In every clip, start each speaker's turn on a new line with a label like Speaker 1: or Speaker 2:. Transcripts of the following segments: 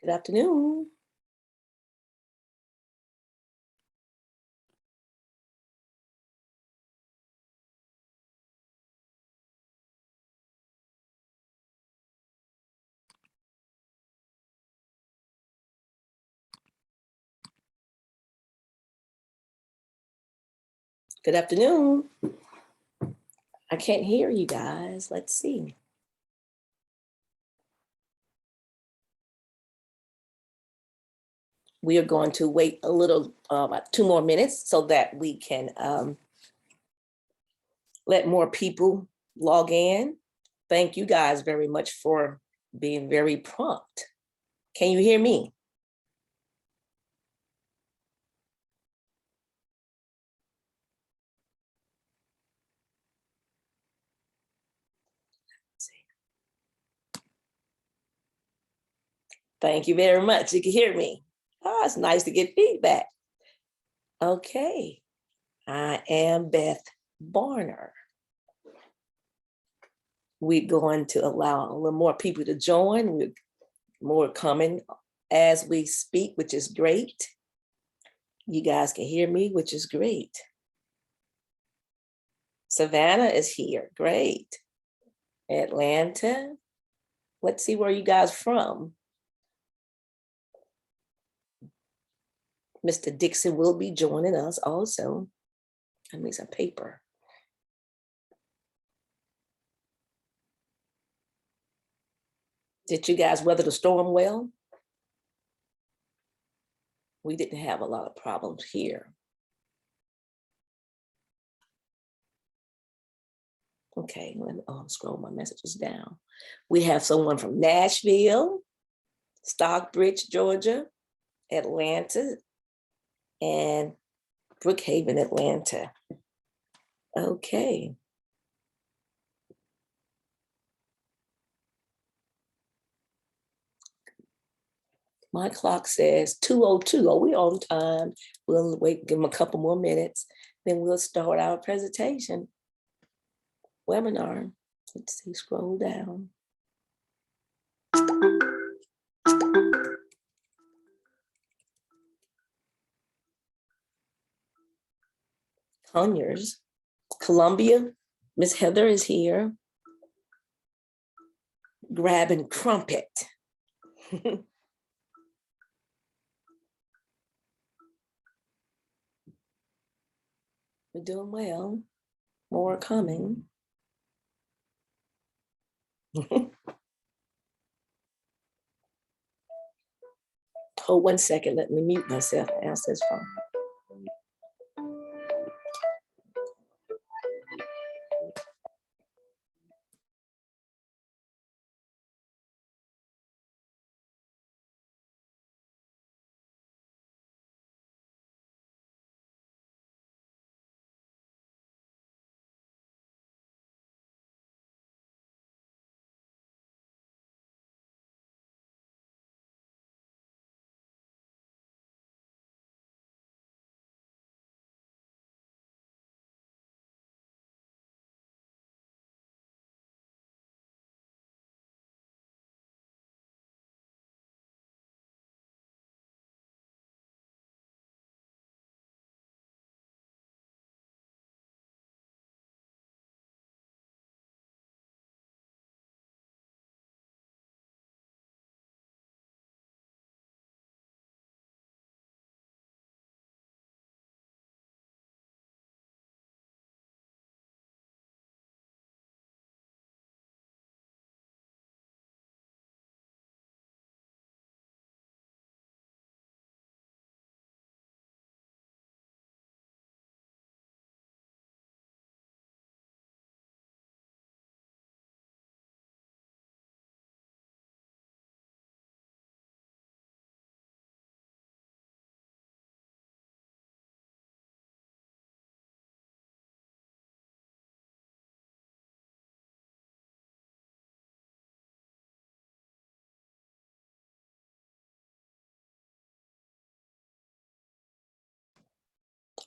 Speaker 1: Good afternoon. Good afternoon. I can't hear you guys. Let's see. We are going to wait a little, about 2 more minutes so that we can let more people log in. Thank you guys very much for being very prompt. Can you hear me? Thank you very much. You can hear me. Oh, it's nice to get feedback. Okay. I am Beth Barner. We're going to allow a little more people to join. We're more coming as we speak, which is great. You guys can hear me, which is great. Savannah is here. Great. Atlanta. Let's see where you guys from. Mr. Dixon will be joining us also. I need some paper. Did you guys weather the storm well? We didn't have a lot of problems here. Okay, let me scroll my messages down. We have someone from Nashville, Stockbridge, Georgia, Atlanta, and Brookhaven, Atlanta. Okay. My clock says 2:02. Are we on time? We'll wait, give them a couple more minutes, then we'll start our presentation. Webinar. Let's see, scroll down. Conyers, Columbia, Miss Heather is here. Grabbing crumpet. We're doing well. More coming. Hold 1 second. Let me mute myself. Ask this phone.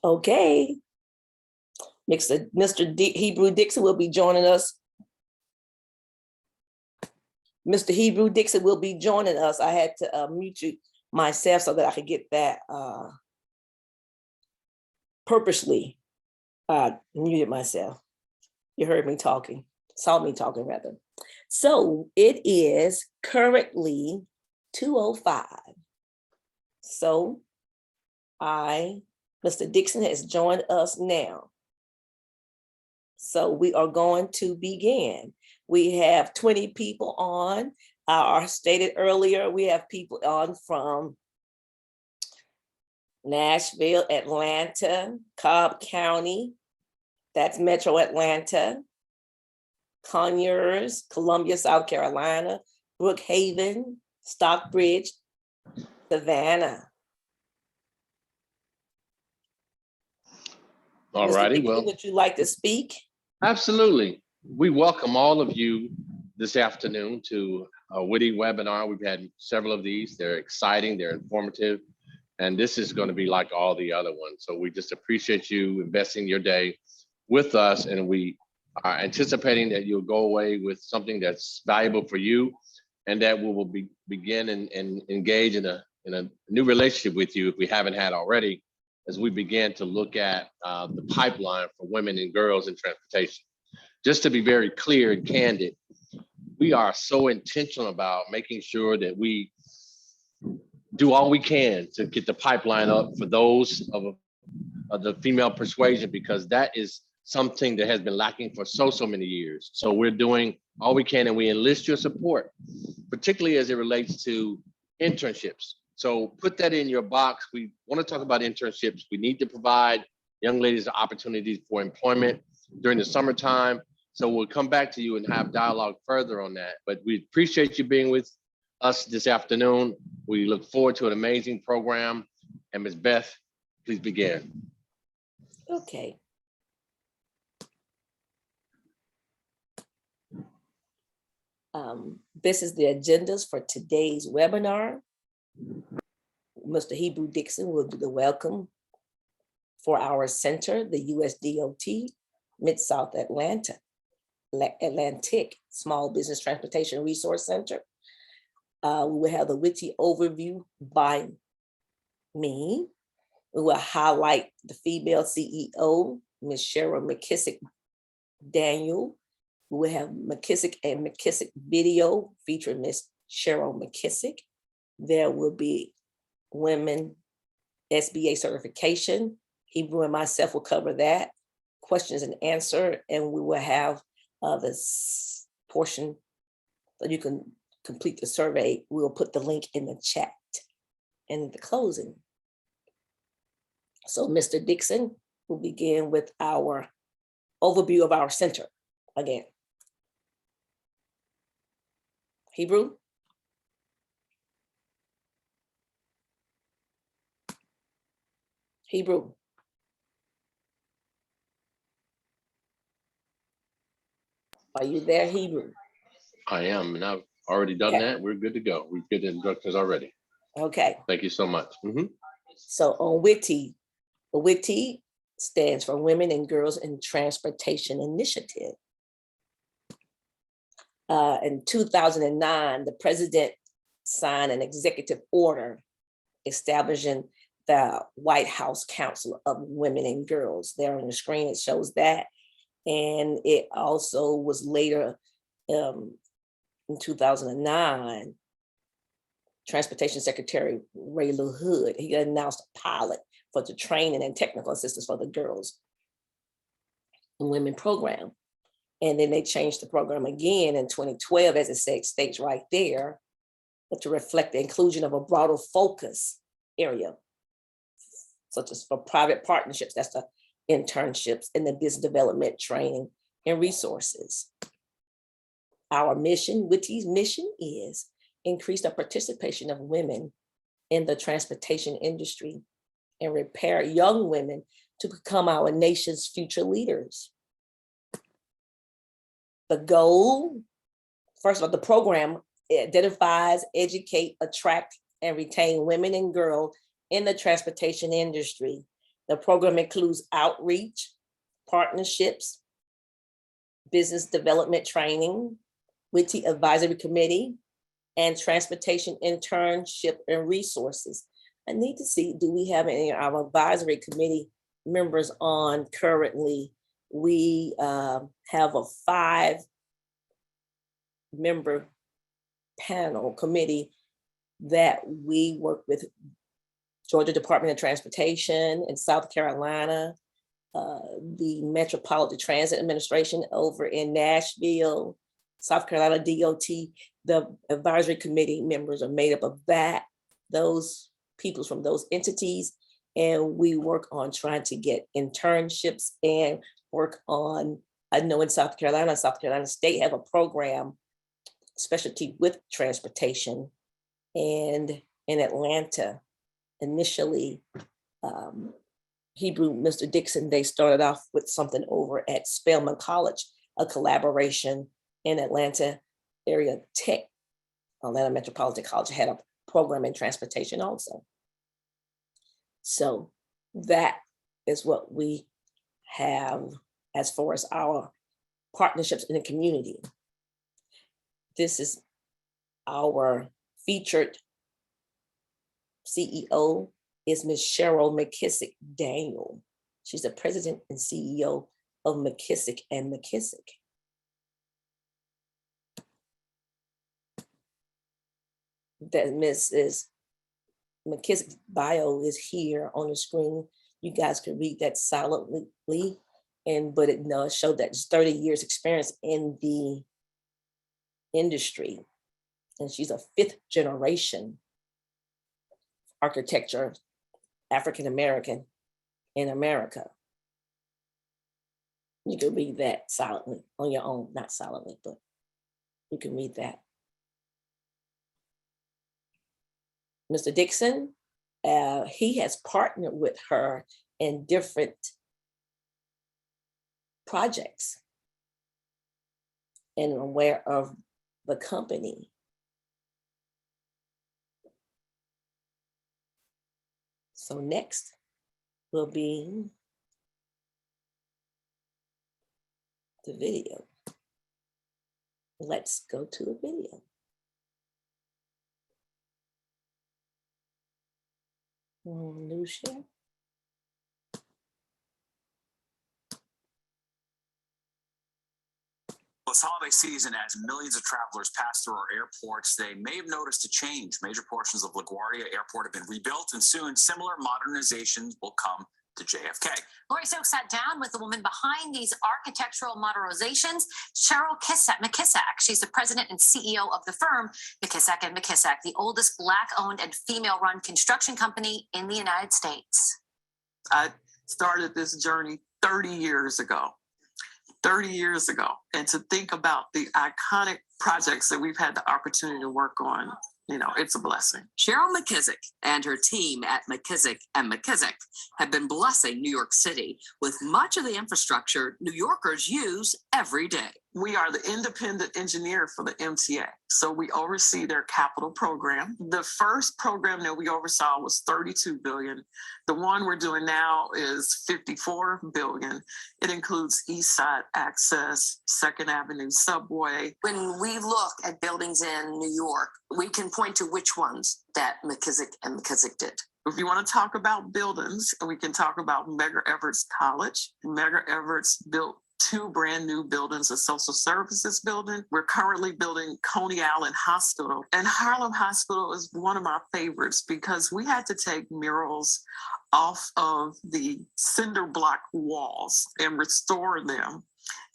Speaker 1: Okay. Mr. Hebrew Dixon will be joining us Mr. Hebrew Dixon will be joining us. I had to mute you myself so that I could get that purposely muted myself. You heard me talking, saw me talking rather. So it is currently 2:05. So Mr. Dixon has joined us now. So we are going to begin. We have 20 people on. I stated earlier, we have people on from Nashville, Atlanta, Cobb County, that's Metro Atlanta, Conyers, Columbia, South Carolina, Brookhaven, Stockbridge, Savannah.
Speaker 2: All righty, well,
Speaker 1: would you like to speak?
Speaker 2: Absolutely. We welcome all of you this afternoon to a WITI webinar. We've had several of these. They're exciting, they're informative, and this is going to be like all the other ones. So we just appreciate you investing your day with us, and we are anticipating that you'll go away with something that's valuable for you, and that we will begin and engage in a new relationship with you if we haven't had already, as we begin to look at the pipeline for women and girls in transportation. Just to be very clear and candid, we are so intentional about making sure that we do all we can to get the pipeline up for those of the female persuasion, because that is something that has been lacking for so many years. So we're doing all we can, and we enlist your support, particularly as it relates to internships. So put that in your box. We want to talk about internships. We need to provide young ladies opportunities for employment during the summertime. So we'll come back to you and have dialogue further on that. But we appreciate you being with us this afternoon. We look forward to an amazing program. And Ms. Beth, please begin.
Speaker 1: Okay. This is the agendas for today's webinar. Mr. Hebrew Dixon will do the welcome for our center, the USDOT Mid-South Atlantic Small Business Transportation Resource Center. We will have the WITI overview by me. We will highlight the female CEO, Ms. Cheryl McKissick Daniel. We will have McKissick and McKissick video featuring Ms. Cheryl McKissick. There will be women SBA certification. Hebrew and myself will cover that. Questions and answer, and we will have this portion that you can complete the survey. We will put the link in the chat in the closing. So Mr. Dixon will begin with our overview of our center again. Hebrew? Hebrew. Are you there, Hebrew?
Speaker 2: I am, and I've already done that. We're good to go. We've got instructors already.
Speaker 1: Okay.
Speaker 2: Thank you so much.
Speaker 1: So on WITI, the WITI stands for Women and Girls in Transportation Initiative. In 2009, the president signed an executive order establishing the White House Council of Women and Girls. There on the screen, it shows that. And it also was later in 2009, Transportation Secretary Ray LaHood, he announced a pilot for the training and technical assistance for the girls and women program. And then they changed the program again in 2012, as it states right there, but to reflect the inclusion of a broader focus area, such as for private partnerships, that's the internships and the business development training and resources. Our mission, WITI's mission, is increase the participation of women in the transportation industry and prepare young women to become our nation's future leaders. The goal, first of all, the program identifies, educate, attract, and retain women and girls in the transportation industry. The program includes outreach, partnerships, business development training, WITI Advisory Committee, and Transportation Internship and Resources. I need to see, do we have any of our advisory committee members on currently? We have a 5-member panel committee that we work with Georgia Department of Transportation in South Carolina, the Metropolitan Transit Administration over in Nashville, South Carolina DOT. The advisory committee members are made up of those people from those entities. And we work on trying to get internships and work on, I know in South Carolina State have a program, specialty with transportation. And in Atlanta, initially, Hebrew, Mr. Dixon, they started off with something over at Spelman College, a collaboration in Atlanta area tech. Atlanta Metropolitan College had a program in transportation also. So that is what we have as far as our partnerships in the community. This is our featured CEO is Ms. Cheryl McKissick Daniel. She's the president and CEO of McKissick and McKissick. That Mrs. McKissick's bio is here on the screen. You guys can read that silently, but it does show that it's 30 years experience in the industry. And she's a 5th generation architecture, African-American in America. You can read that silently on your own, not silently, but you can read that. Mr. Dixon, he has partnered with her in different projects and aware of the company. So next will be the video. Let's go to the video. New share.
Speaker 3: This holiday season, as millions of travelers pass through our airports, they may have noticed a change. Major portions of LaGuardia Airport have been rebuilt, and soon similar modernizations will come to JFK.
Speaker 4: Lori Stokes sat down with the woman behind these architectural modernizations, Cheryl McKissick. She's the president and CEO of the firm McKissick and McKissick, the oldest Black-owned and female-run construction company in the United States.
Speaker 5: I started this journey 30 years ago. 30 years ago, and to think about the iconic projects that we've had the opportunity to work on, it's a blessing.
Speaker 6: Cheryl McKissick and her team at McKissick and McKissick have been blessing New York City with much of the infrastructure New Yorkers use every day.
Speaker 5: We are the independent engineer for the MTA, so we oversee their capital program. The first program that we oversaw was $32 billion. The one we're doing now is $54 billion. It includes East Side Access, 2nd Avenue Subway.
Speaker 6: When we look at buildings in New York, we can point to which ones that McKissick and McKissick did.
Speaker 5: If you want to talk about buildings, we can talk about Medgar Evers College. Medgar Evers built 2 brand new buildings, a social services building. We're currently building Coney Island Hospital. And Harlem Hospital is one of my favorites because we had to take murals off of the cinder block walls and restore them.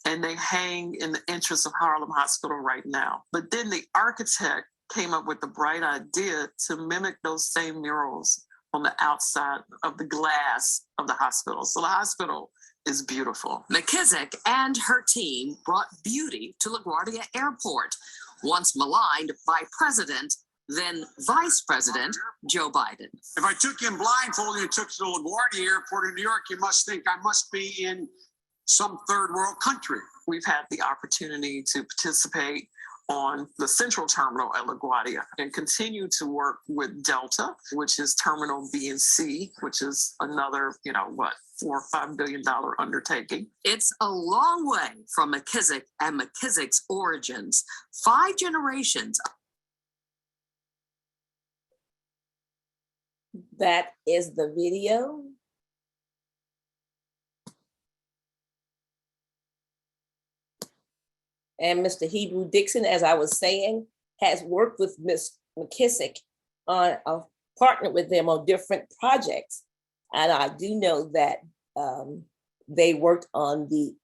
Speaker 5: And they hang in the entrance of Harlem Hospital right now. But then the architect came up with the bright idea to mimic those same murals on the outside of the glass of the hospital. So the hospital is beautiful.
Speaker 6: McKissick and her team brought beauty to LaGuardia Airport, once maligned by President, then Vice President Joe Biden.
Speaker 7: If I took you in blindfold and took you to LaGuardia Airport in New York, you must think I must be in some third world country.
Speaker 5: We've had the opportunity to participate on the central terminal at LaGuardia and continue to work with Delta, which is Terminal B and C, which is another, $4 or $5 billion undertaking.
Speaker 6: It's a long way from McKissick and McKissick's origins. 5 generations.
Speaker 1: That is the video. And Mr. Hebrew Dixon, as I was saying, has worked with Ms. McKissick on a partnered with them on different projects. And I do know that they worked on the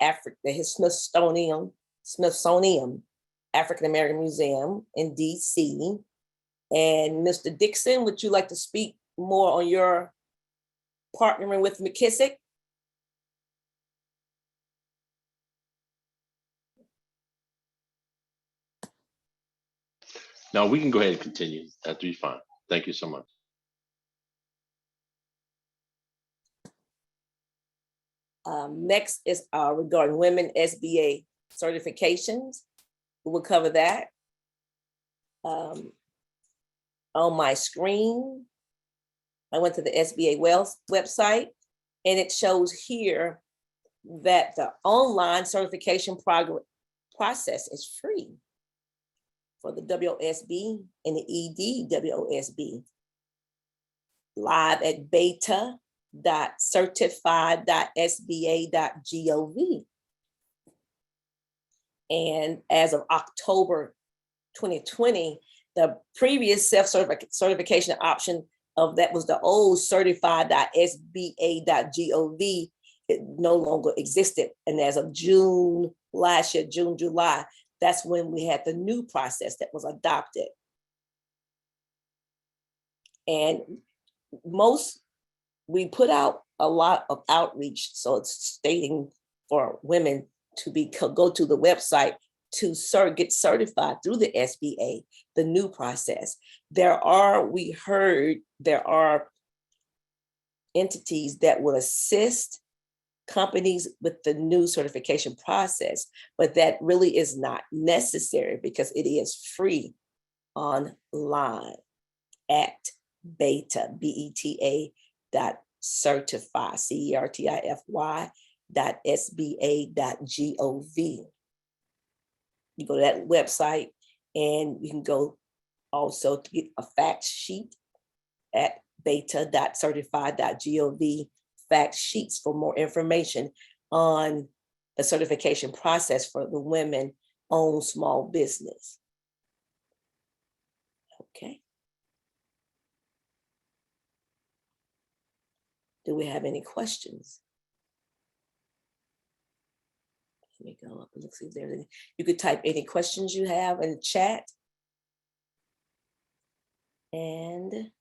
Speaker 1: Smithsonian African American Museum in DC. And Mr. Dixon, would you like to speak more on your partnering with McKissick?
Speaker 2: No, we can go ahead and continue. That'd be fine. Thank you so much.
Speaker 1: Next is regarding women SBA certifications. We'll cover that. On my screen, I went to the SBA website, and it shows here that the online certification process is free for the WSB and the ED WSB. Live at beta.certified.sba.gov. And as of October 2020, the previous self-certification option of that was the old certified.sba.gov. It no longer existed. And as of June last year, June, July, that's when we had the new process that was adopted. And we put out a lot of outreach. So it's stating for women to go to the website to get certified through the SBA, the new process. We heard there are entities that will assist companies with the new certification process, but that really is not necessary because it is free online at beta, BETA .certify, CERTIFY.SBA.gov. You go to that website, and you can go also to get a fact sheet at beta.certify.gov, fact sheets for more information on the certification process for the women-owned small business. Okay. Do we have any questions? Let me go up and look, see if there's any. You could type any questions you have in the chat. And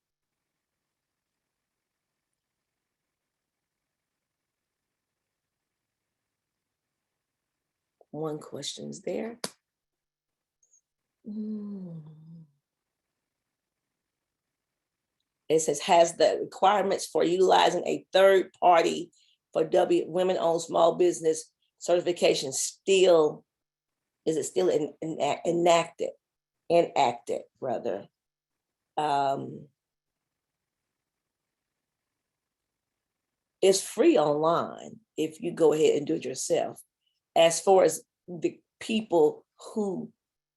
Speaker 1: one question's there. It says, has the requirements for utilizing a third party for women-owned small business certification is it still enacted rather? It's free online if you go ahead and do it yourself. As far as the people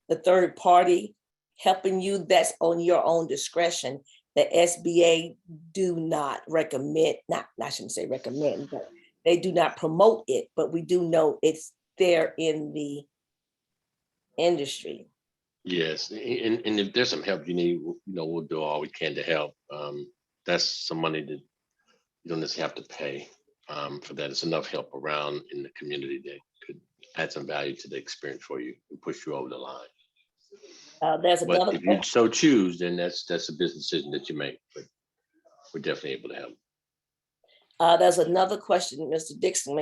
Speaker 1: the third party helping you, that's on your own discretion. The SBA do not recommend, I shouldn't say recommend, but they do not promote it, but we do know it's there in the industry.
Speaker 2: Yes, and if there's some help you need, we'll do all we can to help. That's some money that you don't necessarily have to pay for that. It's enough help around in the community that could add some value to the experience for you and push you over the line.
Speaker 1: There's
Speaker 2: but
Speaker 1: another.
Speaker 2: If you so choose, then that's a business decision that you make. But we're definitely able to help.
Speaker 1: There's another question, Mr. Dixon,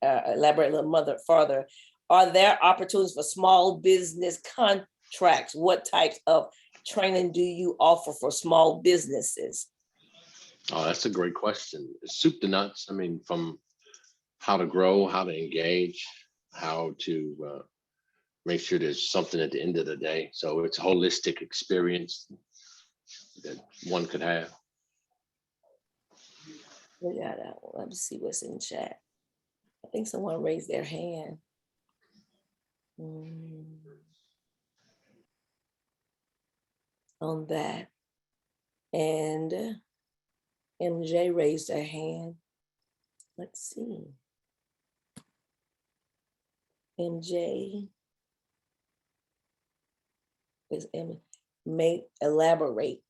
Speaker 1: elaborate a little further. Are there opportunities for small business contracts? What types of training do you offer for small businesses?
Speaker 2: Oh, that's a great question. Soup to nuts. I mean, from how to grow, how to engage, how to make sure there's something at the end of the day. So it's a holistic experience that one could have.
Speaker 1: We got that one. Let's see what's in chat. I think someone raised their hand. On that. And MJ raised her hand. Let's see. MJ is may elaborate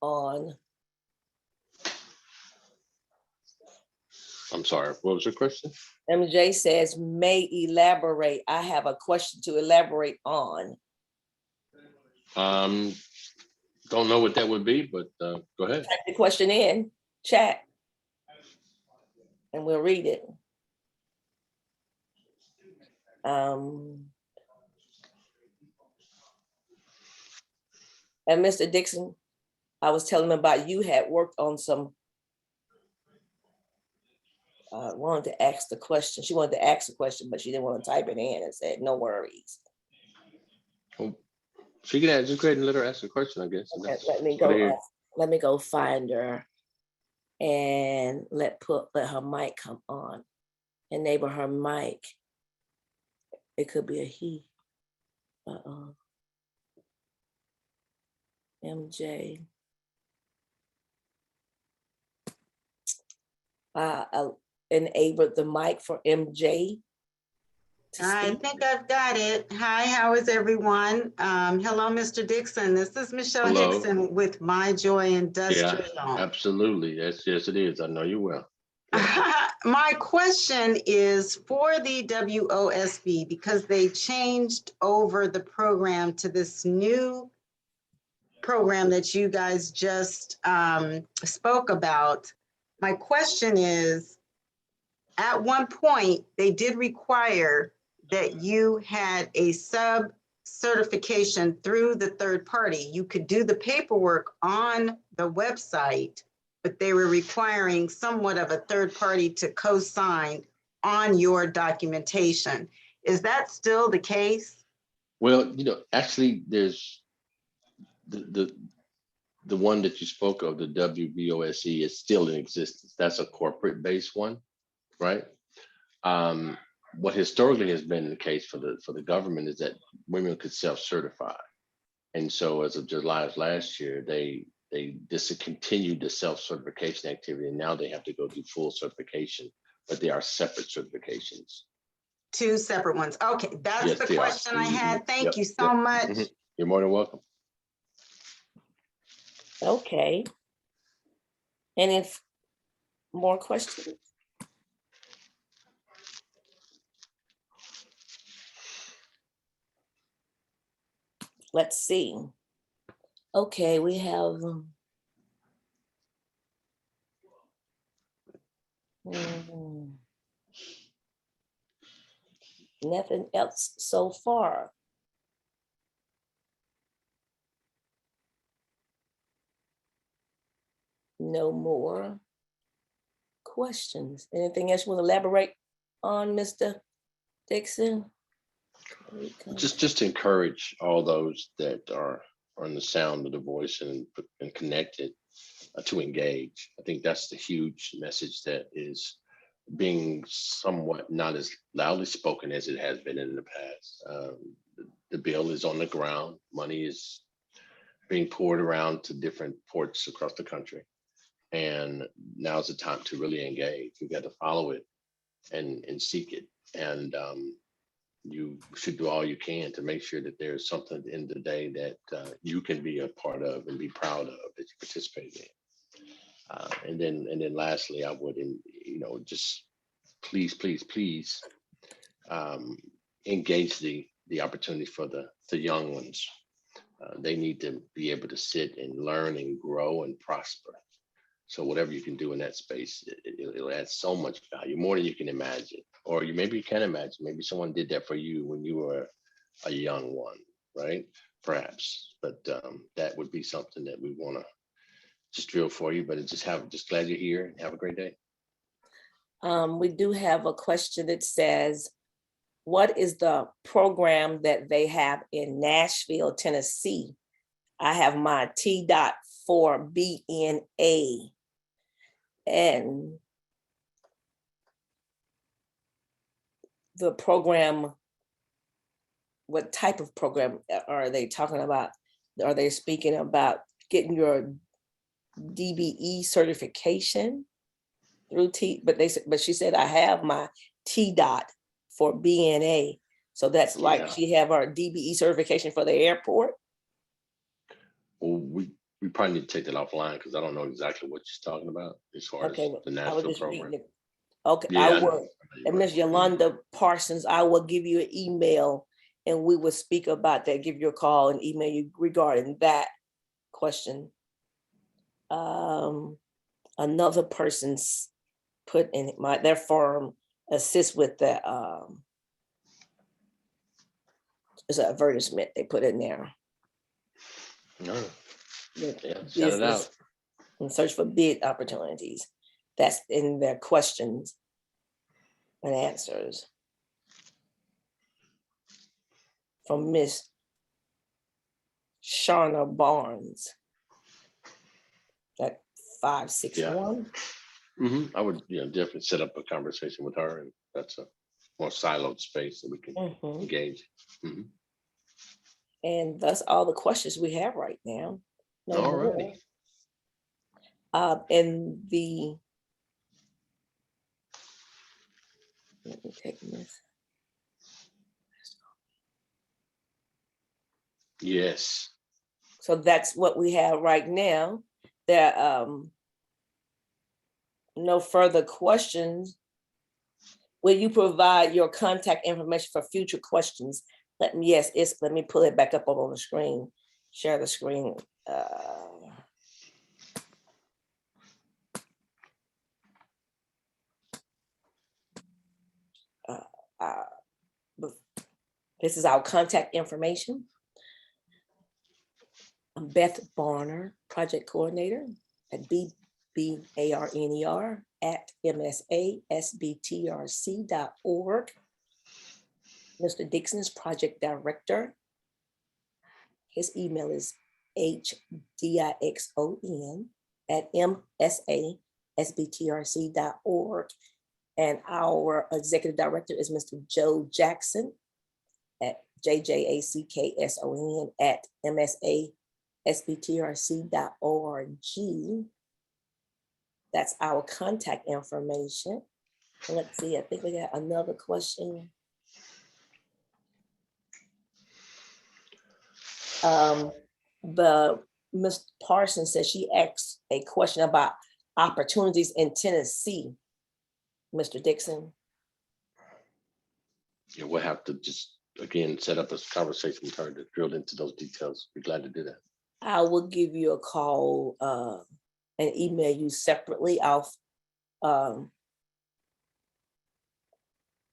Speaker 1: on.
Speaker 2: I'm sorry, what was your question?
Speaker 1: MJ says may elaborate. I have a question to elaborate on.
Speaker 2: Don't know what that would be, but go ahead.
Speaker 1: Type the question in chat and we'll read it. And Mr. Dixon, I was telling him about you had worked on some, wanted to ask the question. She wanted to ask the question, but she didn't want to type it in and said, no worries.
Speaker 2: Well, she can just go ahead and let her ask the question, I guess.
Speaker 1: Okay, let me go find her and let her mic come on. Enable her mic. It could be a he. MJ. Enabled the mic for MJ.
Speaker 8: I think I've got it. Hi, how is everyone? Hello, Mr. Dixon. This is Michelle
Speaker 2: Hello.
Speaker 8: Hickson with My Joy Industrial.
Speaker 2: Yeah, absolutely. Yes, it is. I know you will.
Speaker 8: My question is for the WOSB, because they changed over the program to this new program that you guys just spoke about. My question is, at one point, they did require that you had a sub-certification through the third party. You could do the paperwork on the website, but they were requiring somewhat of a third party to co-sign on your documentation. Is that still the case?
Speaker 2: Well, actually, there's the one that you spoke of, the WBOSE, is still in existence. That's a corporate-based one, right? What historically has been the case for the government is that women could self-certify. And so as of July of last year, they discontinued the self-certification activity, and now they have to go through full certification, but they are separate certifications.
Speaker 8: Two separate ones. Okay, that's
Speaker 2: Yes,
Speaker 8: the question I had. Thank you so much.
Speaker 2: You're more than welcome.
Speaker 1: Okay. Any more questions? Let's see. Okay, we have nothing else so far. No more questions. Anything else you want to elaborate on, Mr. Dixon?
Speaker 2: Just to encourage all those that are on the sound of the voice and connected to engage. I think that's the huge message that is being somewhat not as loudly spoken as it has been in the past. The bill is on the ground. Money is being poured around to different ports across the country. And now's the time to really engage. You got to follow it and seek it. And you should do all you can to make sure that there's something at the end of the day that you can be a part of and be proud of that you participated in. And then lastly, I would, just please engage the opportunity for the young ones. They need to be able to sit and learn and grow and prosper. So whatever you can do in that space, it'll add so much value, more than you can imagine. Or maybe you can imagine, maybe someone did that for you when you were a young one, right? Perhaps, but that would be something that we want to just drill for you. But just glad you're here and have a great day.
Speaker 1: We do have a question that says, what is the program that they have in Nashville, Tennessee I have my T-dot for BNA. And the program, what type of program are they talking about? Are they speaking about getting your DBE certification through but she said, I have my T-dot for BNA. So that's like
Speaker 2: Yeah.
Speaker 1: she have our DBE certification for the airport.
Speaker 2: Well, we probably need to take that offline because I don't know exactly what she's talking about as far
Speaker 1: Okay,
Speaker 2: as the
Speaker 1: I was
Speaker 2: national
Speaker 1: just reading
Speaker 2: program.
Speaker 1: it. Okay,
Speaker 2: Yeah,
Speaker 1: I
Speaker 2: I know.
Speaker 1: will.
Speaker 2: You're
Speaker 1: And
Speaker 2: right.
Speaker 1: Miss Yolanda Parsons, I will give you an email and we will speak about that, give you a call and email you regarding that question. Another person's put in their firm assist with the, it's an advertisement they put in there.
Speaker 2: No.
Speaker 1: with
Speaker 2: Yeah, shout it
Speaker 1: business
Speaker 2: out.
Speaker 1: and search for bid opportunities. That's in their questions and answers. From Miss Shauna Barnes at 561.
Speaker 2: I would, definitely set up a conversation with her, and that's a more siloed space that we can
Speaker 1: Mhm.
Speaker 2: engage. Mhm.
Speaker 1: And that's all the questions we have right now. No
Speaker 2: All
Speaker 1: more.
Speaker 2: righty.
Speaker 1: And the, let me take this.
Speaker 2: Yes.
Speaker 1: So that's what we have right now. There no further questions. Will you provide your contact information for future questions? Let me pull it back up on the screen. Share the screen. This is our contact information. I'm Beth Barner, project coordinator at BBARNER at MSA-SBTRC.org. Mr. Dixon is project director. His email is HDIXON@MSA-SBTRC.org. And our executive director is Mr. Joe Jackson at JJACKSON at MSA-SBTRC.org. That's our contact information. Let's see, I think we got another question. Ms. Parsons says she asked a question about opportunities in Tennessee. Mr. Dixon.
Speaker 2: Yeah, we'll have to just, again, set up a conversation with her to drill into those details. Be glad to do that.
Speaker 1: I will give you a call and email you separately off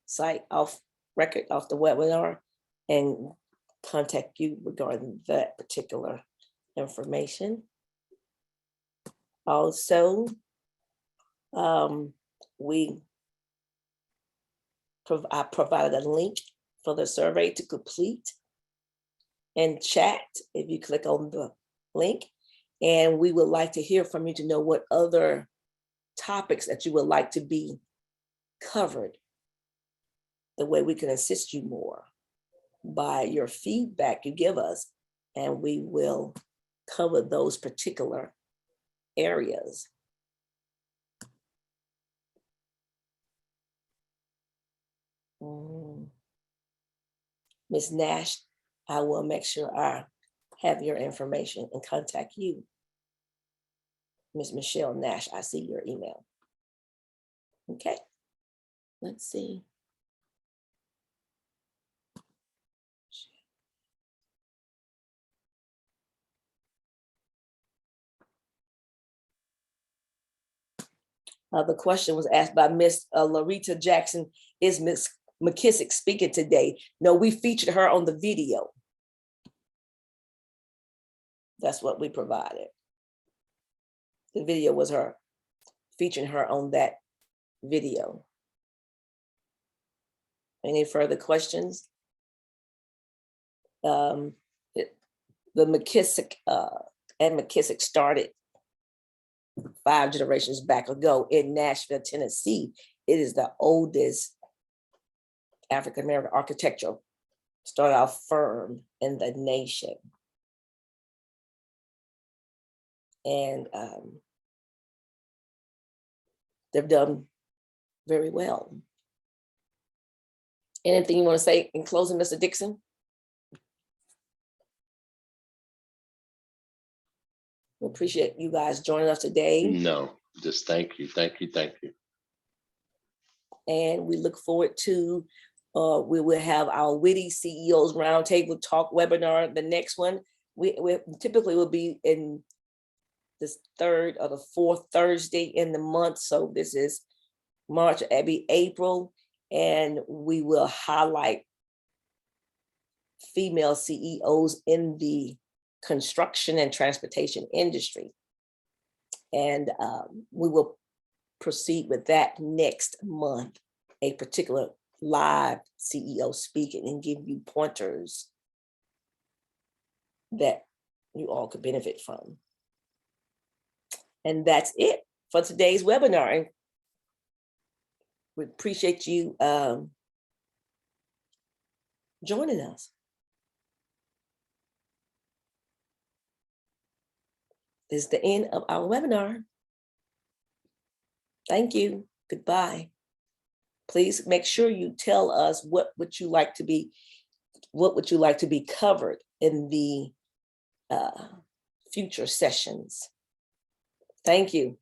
Speaker 1: site, off record, off the webinar, and contact you regarding that particular information. Also, I provided a link for the survey to complete and chat if you click on the link. And we would like to hear from you to know what other topics that you would like to be covered. The way we can assist you more by your feedback you give us, and we will cover those particular areas. Ms. Nash, I will make sure I have your information and contact you. Ms. Michelle Nash, I see your email. Okay, let's see. The question was asked by Miss Larita Jackson, is Miss McKissick speaking today? No, we featured her on the video. That's what we provided. The video was her, featuring her on that video. Any further questions? the McKissick and McKissick started 5 generations back ago in Nashville, Tennessee. It is the oldest African-American architectural start-out firm in the nation. And they've done very well. Anything you want to say in closing, Mr. Dixon? We appreciate you guys joining us today.
Speaker 2: No, just thank you.
Speaker 1: And we look forward to, we will have our WITI CEOs Roundtable Talk webinar. The next one, we typically will be in this 3rd or the 4th Thursday in the month. So this is March, it'll be April, and we will highlight female CEOs in the construction and transportation industry. And we will proceed with that next month, a particular live CEO speaking and give you pointers that you all could benefit from. And that's it for today's webinar. And we appreciate you joining us. This is the end of our webinar. Thank you. Goodbye. Please make sure you tell us what would you like to be covered in the future sessions. Thank you.